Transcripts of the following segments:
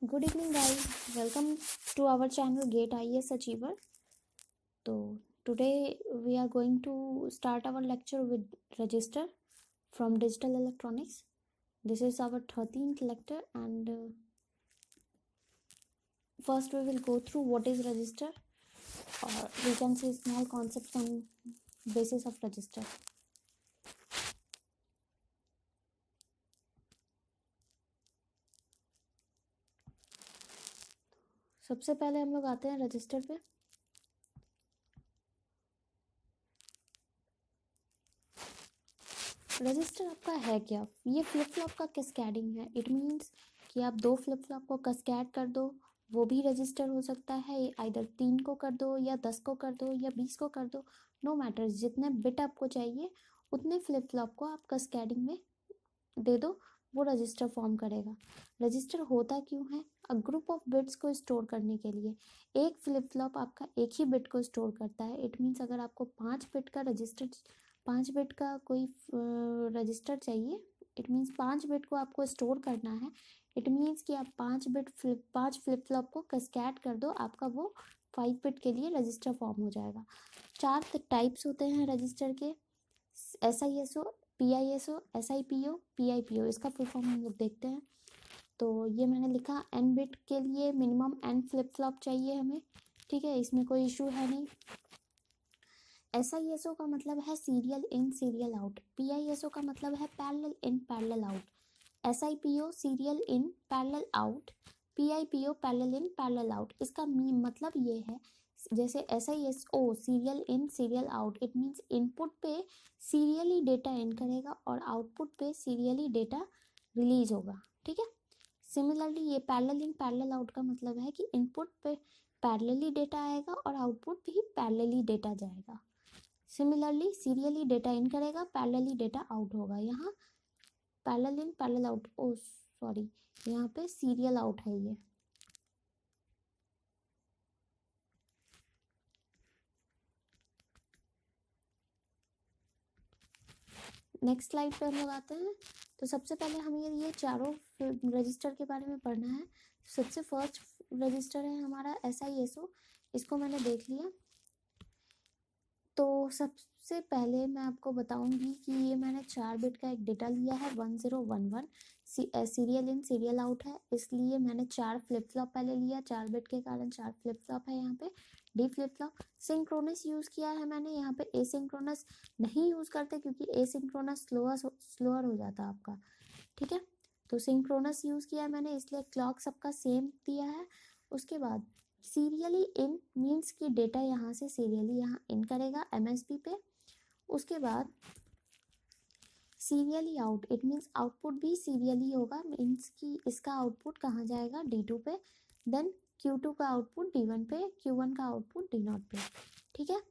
Good evening, guys. Welcome to our channel Gate IAS Achiever. So, today we are going to start our lecture with register from digital electronics. This is our 13th lecture, and first we will go through what is register, or we can say small concepts on basis of register. सबसे पहले हम लोग आते हैं register पे। Register आपका है क्या? ये फ्लिप फ्लॉप का कैस्केडिंग है। इट मीन्स कि आप 2 फ्लिप फ्लॉप को कैस्केड कर दो, वो भी रजिस्टर हो सकता है। आइदर 3 को कर दो या 10 को कर दो या 20 को कर दो, नो मैटर। जितने बिट आपको चाहिए उतने फ्लिप फ्लॉप को आप कैस्केडिंग में दे दो, वो रजिस्टर फॉर्म करेगा। रजिस्टर होता क्यों है? अ ग्रुप ऑफ बिट्स को स्टोर करने के लिए। एक फ्लिप फ्लॉप आपका एक ही बिट को स्टोर करता है। इट मीन्स अगर आपको 5 बिट का रजिस्टर 5 बिट का कोई रजिस्टर चाहिए, इट मीन्स 5 बिट को आपको स्टोर करना है। इट मीन्स कि आप 5 फ्लिप फ्लॉप को कैस्केड कर दो, आपका वो 5 बिट के लिए रजिस्टर फॉर्म हो जाएगा। 4 टाइप्स होते हैं रजिस्टर के, SISO, PISO, SIPO, PIPO। इसका फुल फॉर्म हम लोग देखते हैं। तो ये मैंने लिखा n बिट के लिए मिनिमम n फ्लिप फ्लॉप चाहिए हमें, ठीक है, इसमें कोई इशू है नहीं। SISO का मतलब है serial in serial out. PISO का मतलब है parallel in parallel out. SIPO serial in parallel out. PIPO parallel in parallel out. इसका मतलब ये है, जैसे SISO serial in serial out, it means input पे सीरियली डेटा इन करेगा और आउटपुट पे सीरियली डेटा रिलीज होगा, ठीक है। सिमिलरली ये पैरेलल इन पैरेलल आउट का मतलब है कि इनपुट पे पैरेलली डेटा आएगा और आउटपुट भी पैरेलली डेटा जाएगा। सिमिलरली सीरियली डेटा इन करेगा, पैरेलली डेटा आउट होगा। यहाँ parallel in parallel out, oh sorry, यहाँ पे सीरियल आउट है ये। नेक्स्ट स्लाइड पे हम लोग आते हैं। तो सबसे पहले हमें ये चारों रजिस्टर के बारे में पढ़ना है। सबसे फर्स्ट रजिस्टर है हमारा SISO। इसको मैंने देख लिया। तो सबसे पहले मैं आपको बताऊंगी कि ये मैंने 4 बिट का एक डेटा लिया है 1011। सीरियल इन सीरियल आउट है, इसलिए मैंने 4 फ्लिप फ्लॉप पहले लिया। 4 बिट के कारण 4 फ्लिप फ्लॉप है यहाँ पे। D flip flop synchronous use किया है मैंने यहाँ पे। एसिंक्रोनस नहीं यूज़ करते क्योंकि एसिंक्रोनस स्लोअर हो जाता आपका, ठीक है। तो सिंक्रोनस यूज़ किया है मैंने, इसलिए क्लॉक सबका सेम दिया है। उसके बाद सीरियली इन मीन्स कि डेटा यहाँ से सीरियली यहाँ इन करेगा MSB पे। उसके बाद serially out, it means output भी सीरियली होगा, मीन्स कि इसका आउटपुट कहाँ जाएगा, D2 पे। देन Q2 का आउटपुट D1 पे, Q1 का आउटपुट D0 पे, ठीक है।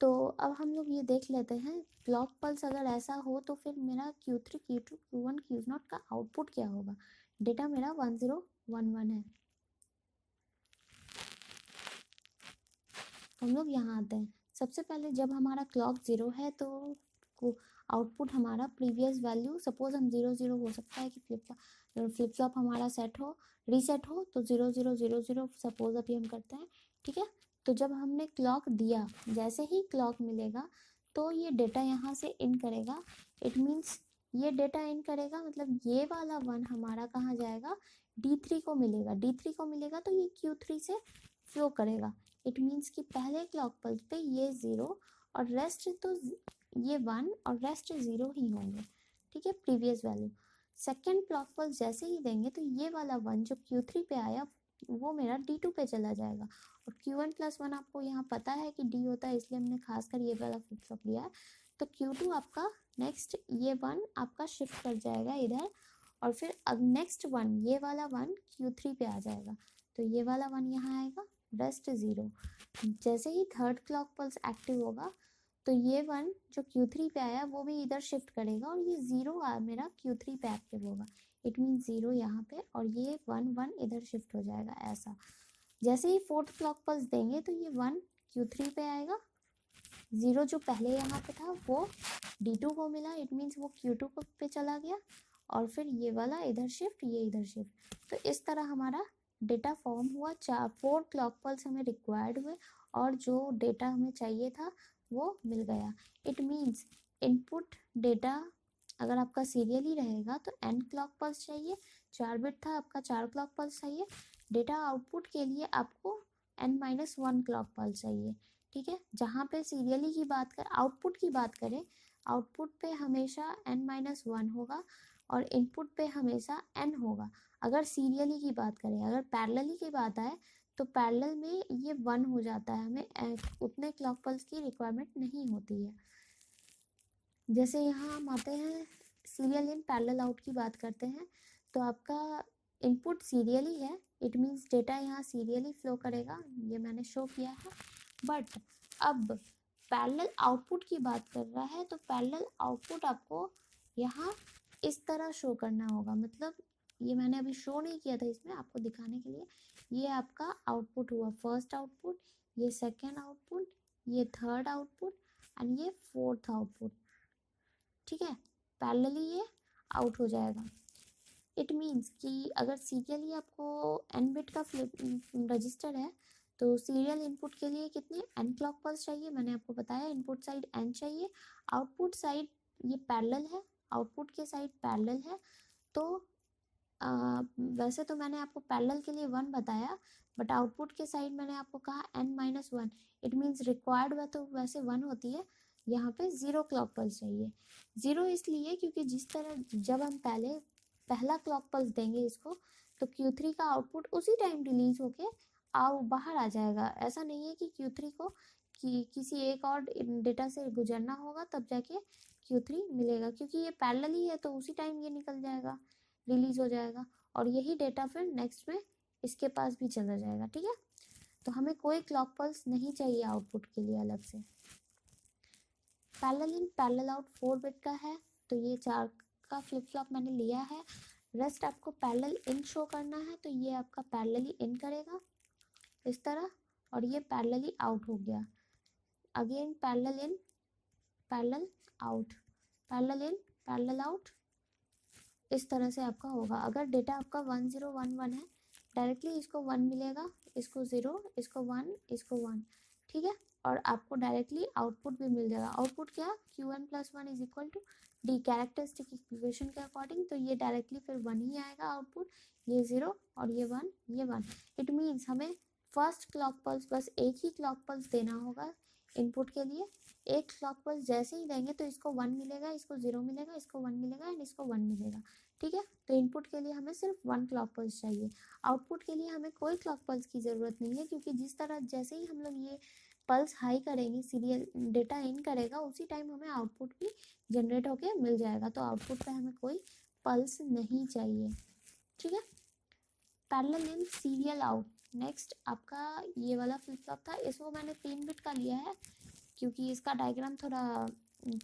तो अब हम लोग ये देख लेते हैं, क्लॉक पल्स अगर ऐसा हो तो फिर मेरा Q3, Q2, Q1, Q0 का आउटपुट क्या होगा। डेटा मेरा 1011 है। हम लोग यहाँ आते हैं। सबसे पहले जब हमारा क्लॉक 0 है तो आउटपुट हमारा प्रीवियस वैल्यू, सपोज हम 0 हो सकता है कि फ्लिप फ्लॉप हमारा सेट हो, रीसेट हो, तो 0 सपोज अभी हम करते हैं, ठीक है। तो जब हमने क्लॉक दिया, जैसे ही क्लॉक मिलेगा तो ये डेटा यहाँ से इन करेगा। इट मीन्स ये डेटा इन करेगा, मतलब ये वाला 1 हमारा कहाँ जाएगा, D3 को मिलेगा। D3 को मिलेगा तो ये Q3 से फ्लो करेगा। इट मीन्स कि पहले क्लॉक पल्स पे ये 0 और रेस्ट, तो ये 1 और रेस्ट 0 ही होंगे, ठीक है, previous value. Second clock pulse जैसे ही देंगे तो ये वाला 1 जो Q3 पे आया वो मेरा D2 पे चला जाएगा। और Q1+1 आपको यहाँ पता है कि D होता है, इसलिए हमने खासकर ये वाला फ्लिप फ्लॉप लिया है। तो Q2 आपका नेक्स्ट ये 1 आपका शिफ्ट कर जाएगा इधर, और फिर अब नेक्स्ट 1 ये वाला 1 Q3 पे आ जाएगा, तो ये वाला 1 यहाँ आएगा, रेस्ट 0। जैसे ही थर्ड क्लॉक पल्स एक्टिव होगा तो ये 1 जो Q3 पे आया वो भी इधर शिफ्ट करेगा और ये 0 मेरा Q3 पे एक्टिव होगा। इट मीन 0 यहाँ पे, और ये 1 इधर शिफ्ट हो जाएगा ऐसा। जैसे ही फोर्थ क्लॉक पल्स देंगे तो ये 1 Q3 पे आएगा, 0 जो पहले यहाँ पे था वो D2 को मिला, इट मीन्स वो Q2 पे चला गया, और फिर ये वाला इधर शिफ्ट, ये इधर शिफ्ट। तो इस तरह हमारा डेटा फॉर्म हुआ। 4 क्लॉक पल्स हमें रिक्वायर्ड हुए और जो डेटा हमें चाहिए था वो मिल गया। इट मीन्स इनपुट डेटा अगर आपका सीरियली रहेगा तो n क्लॉक पल्स चाहिए, 4 बिट था आपका, 4 क्लॉक पल्स चाहिए। डेटा आउटपुट के लिए आपको n-1 क्लॉक पल्स चाहिए, ठीक है। जहाँ पे सीरियली की बात कर, आउटपुट की बात करें, आउटपुट पे हमेशा n-1 होगा और इनपुट पे हमेशा n होगा। अगर सीरियली की बात करें, अगर पैरेलली की बात आए तो पैरेलल में ये 1 हो जाता है, हमें उतने क्लॉक पल्स की रिक्वायरमेंट नहीं होती है। जैसे यहाँ हम आते हैं सीरियल इन पैरेलल आउट की बात करते हैं, तो आपका इनपुट सीरियली है, इट मीन्स डेटा यहाँ सीरियली फ्लो करेगा, ये मैंने शो किया है। बट अब पैरेलल आउटपुट की बात कर रहा है तो पैरेलल आउटपुट आपको यहाँ इस तरह शो करना होगा। मतलब ये मैंने अभी शो नहीं किया था इसमें, आपको दिखाने के लिए। ये आपका आउटपुट हुआ, फर्स्ट आउटपुट, ये सेकेंड आउटपुट, ये थर्ड आउटपुट एंड ये फोर्थ आउटपुट, ठीक है। पैरेलली ये आउट हो जाएगा। इट मीन्स कि अगर सीरियली आपको n बिट का रजिस्टर है तो सीरियल इनपुट के लिए कितने n क्लॉक पल्स चाहिए, मैंने आपको बताया। इनपुट साइड n चाहिए, आउटपुट साइड ये पैरेलल है, आउटपुट के साइड पैरेलल है। तो वैसे तो मैंने आपको पैरेलल के लिए 1 बताया, बट आउटपुट के साइड मैंने आपको कहा n-1। इट मीन्स रिक्वायर्ड वह तो वैसे 1 होती है, यहाँ पे 0 क्लॉक पल्स चाहिए। 0 इसलिए क्योंकि जिस तरह जब हम पहला क्लॉक पल्स देंगे इसको तो Q3 का आउटपुट उसी टाइम रिलीज होके बाहर आ जाएगा। ऐसा नहीं है कि Q3 को किसी एक और डेटा से गुजरना होगा तब जाके Q3 मिलेगा, क्योंकि ये पैरेलल ही है तो उसी टाइम ये निकल जाएगा, रिलीज हो जाएगा और यही डेटा फिर नेक्स्ट में इसके पास भी चला जाएगा, ठीक है। तो हमें कोई क्लॉक पल्स नहीं चाहिए आउटपुट के लिए अलग से। Parallel in parallel out 4 bit का है, तो ये 4 का फ्लिप फ्लॉप मैंने लिया है। रेस्ट आपको पैरेलल इन शो करना है तो ये आपका पैरेलली इन करेगा इस तरह, और ये पैरेलली आउट हो गया। Again parallel in parallel out, parallel in parallel out, इस तरह से आपका होगा। अगर डेटा आपका 1011 है, डायरेक्टली इसको 1 मिलेगा, इसको 0, इसको 1, इसको 1, ठीक है। और आपको डायरेक्टली आउटपुट भी मिल जाएगा। आउटपुट क्या, Qn+1 is equal to D, characteristic equation के अकॉर्डिंग, तो ये डायरेक्टली फिर 1 ही आएगा आउटपुट, ये 0 और ये 1, ये 1। इट मीन्स हमें फर्स्ट क्लॉक पल्स बस एक ही क्लॉक पल्स देना होगा इनपुट के लिए। एक क्लॉक पल्स जैसे ही देंगे तो इसको 1 मिलेगा, इसको 0 मिलेगा, इसको 1 मिलेगा एंड इसको 1 मिलेगा, ठीक है। तो इनपुट के लिए हमें सिर्फ 1 क्लॉक पल्स चाहिए। आउटपुट के लिए हमें कोई क्लॉक पल्स की ज़रूरत नहीं है, क्योंकि जिस तरह जैसे ही हम लोग ये पल्स हाई करेंगे, सीरियल डेटा इन करेगा, उसी टाइम हमें आउटपुट भी जनरेट होके मिल जाएगा। तो आउटपुट पे हमें कोई पल्स नहीं चाहिए, ठीक है। Parallel in serial out, next आपका ये वाला फ्लिप फ्लॉप था, इसको मैंने 3 बिट का लिया है क्योंकि इसका डायग्राम थोड़ा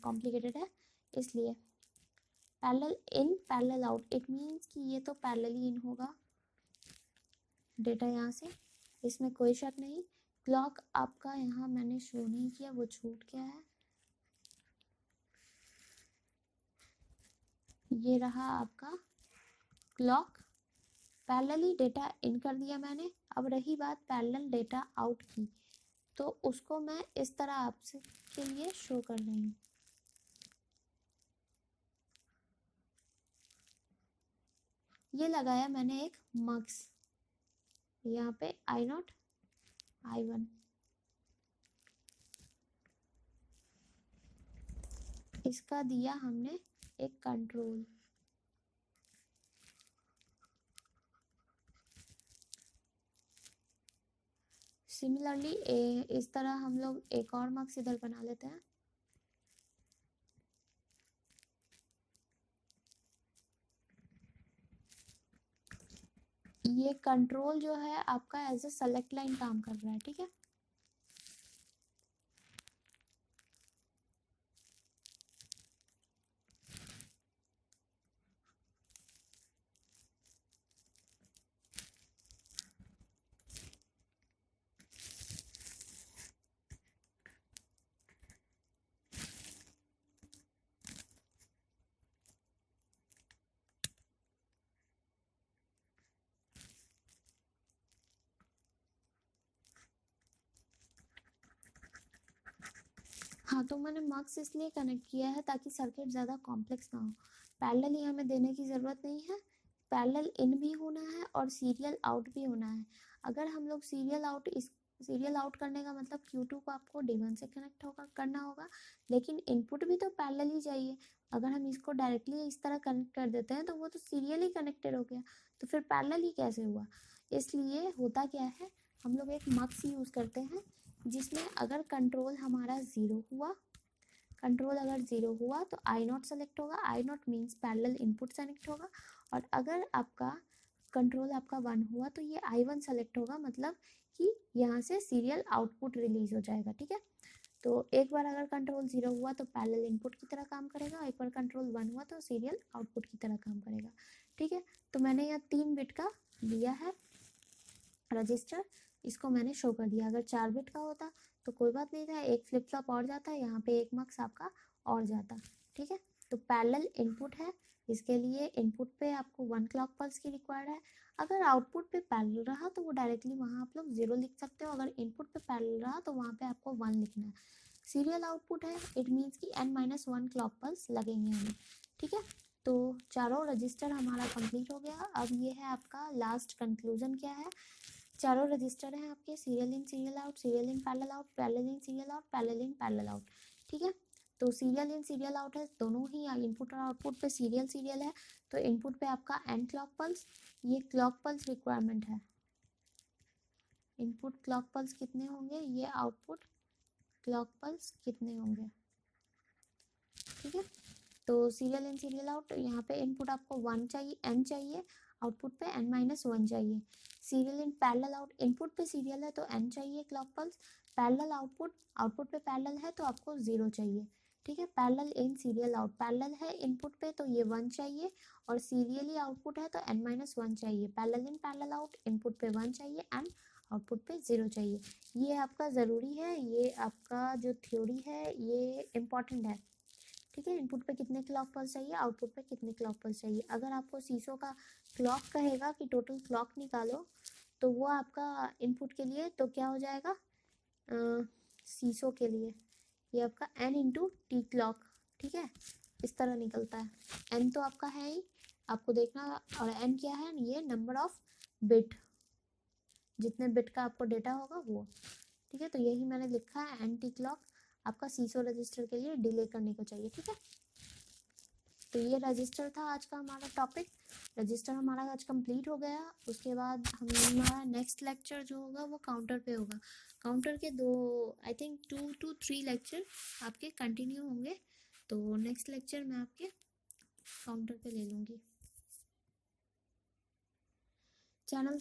कॉम्प्लिकेटेड है इसलिए। Parallel in parallel out, it means कि ये तो पैरेलली इन होगा डेटा यहाँ से, इसमें कोई शक नहीं। क्लॉक आपका यहाँ मैंने शो नहीं किया, वो छूट गया है। ये रहा आपका क्लॉक, पैरेलली डेटा इन कर दिया मैंने। अब रही बात पैरेलल डेटा आउट की, तो उसको मैं इस तरह आपसे के लिए शो कर रही हूँ। ये लगाया मैंने एक मक्स, यहाँ पे I0 I1, इसका दिया हमने एक कंट्रोल। सिमिलरली इस तरह हम लोग एक और मक्स इधर बना लेते हैं। ये कंट्रोल जो है आपका एज ए सेलेक्ट लाइन काम कर रहा है, ठीक है। हाँ, तो मैंने मक्स इसलिए कनेक्ट किया है ताकि सर्किट ज़्यादा कॉम्प्लेक्स ना हो। पैरेलली हमें देने की ज़रूरत नहीं है, पैरेलल इन भी होना है और सीरियल आउट भी होना है। अगर हम लोग सीरियल आउट करने का मतलब Q2 को आपको D1 से कनेक्ट करना होगा, लेकिन इनपुट भी तो पैरेलल ही चाहिए। अगर हम इसको डायरेक्टली इस तरह कनेक्ट कर देते हैं तो वो तो सीरियली कनेक्टेड हो गया, तो फिर पैरेलल ही कैसे हुआ। इसलिए होता क्या है, हम लोग एक मक्स यूज़ करते हैं जिसमें अगर कंट्रोल हमारा ज़ीरो हुआ, कंट्रोल अगर ज़ीरो हुआ तो आई नॉट सेलेक्ट होगा, I not means parallel input select होगा, और अगर आपका कंट्रोल आपका वन हुआ तो ये I1 सेलेक्ट होगा, मतलब कि यहाँ से सीरियल आउटपुट रिलीज हो जाएगा। ठीक है, तो एक बार अगर कंट्रोल ज़ीरो हुआ तो पैरेलल इनपुट की तरह काम करेगा, एक बार कंट्रोल वन हुआ तो सीरियल आउटपुट की तरह काम करेगा। ठीक है, तो मैंने यहाँ 3 बिट का दिया है रजिस्टर, इसको मैंने शो कर दिया। अगर 4 बिट का होता तो कोई बात नहीं था, एक फ्लिप फ्लॉप और जाता, यहाँ पे एक मक्स आपका और जाता। ठीक है, तो पैरेलल इनपुट है, इसके लिए इनपुट पे आपको 1 क्लॉक पल्स की रिक्वायर्ड है। अगर आउटपुट पे पैरेलल रहा तो वो डायरेक्टली वहाँ आप लोग 0 लिख सकते हो, अगर इनपुट पे पैरेलल रहा तो वहाँ पे आपको 1 लिखना है। सीरियल आउटपुट है, इट मीन्स कि n-1 क्लॉक पल्स लगेंगे हमें। ठीक है, तो चारों रजिस्टर हमारा कंप्लीट हो गया। अब ये है आपका लास्ट कंक्लूजन क्या है। चारों रजिस्टर हैं आपके serial in serial out, serial in parallel out, parallel in serial out, parallel in parallel out. ठीक है, तो सीरियल इन सीरियल आउट है, दोनों ही इनपुट और आउटपुट पे सीरियल सीरियल है, तो इनपुट पे आपका n क्लॉक पल्स, ये क्लॉक पल्स रिक्वायरमेंट है। इनपुट क्लॉक पल्स कितने होंगे, ये आउटपुट क्लॉक पल्स कितने होंगे। ठीक है, तो सीरियल इन सीरियल आउट, यहाँ पे इनपुट आपको 1 चाहिए, n चाहिए, आउटपुट पे n-1 चाहिए। Serial in parallel out, input पे सीरियल है तो n चाहिए clock pulse, parallel output, output पे पैरेलल है तो आपको 0 चाहिए। ठीक है, parallel in serial out, parallel है इनपुट पे तो ये 1 चाहिए, और सीरियली आउटपुट है तो n-1 चाहिए। Parallel in parallel out, input पे 1 चाहिए एंड आउटपुट पे 0 चाहिए। ये आपका ज़रूरी है, ये आपका जो थ्योरी है ये इम्पॉर्टेंट है। ठीक है, इनपुट पे कितने क्लॉक पल्स चाहिए, आउटपुट पे कितने क्लॉक पल्स चाहिए। अगर आपको सीसो का क्लॉक कहेगा कि टोटल क्लॉक निकालो, तो वो आपका इनपुट के लिए तो क्या हो जाएगा, सीसो के लिए ये आपका n इंटू टी क्लॉक। ठीक है, इस तरह निकलता है। n तो आपका है ही, आपको देखना, और n क्या है, ये नंबर ऑफ बिट, जितने बिट का आपको डेटा होगा वो। ठीक है, तो यही मैंने लिखा है, n टी क्लॉक आपका सीसो रजिस्टर के लिए डिले करने को चाहिए। ठीक है, तो ये रजिस्टर था आज का हमारा टॉपिक। रजिस्टर हमारा आज कंप्लीट हो गया। उसके बाद हमारा नेक्स्ट लेक्चर जो होगा वो काउंटर पे होगा। काउंटर के आई थिंक 2 to 3 लेक्चर आपके कंटिन्यू होंगे, तो नेक्स्ट लेक्चर मैं आपके काउंटर पे ले लूँगी। चैनल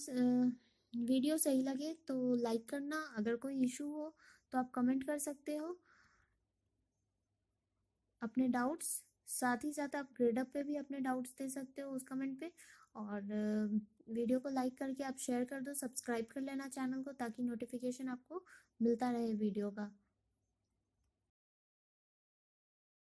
वीडियो सही लगे तो लाइक करना, अगर कोई इशू हो तो आप कमेंट कर सकते हो अपने डाउट्स, साथ ही साथ आप ग्रेडअप पे भी अपने डाउट्स दे सकते हो उस कमेंट पे, और वीडियो को लाइक करके आप शेयर कर दो, सब्सक्राइब कर लेना चैनल को ताकि नोटिफिकेशन आपको मिलता रहे वीडियो का।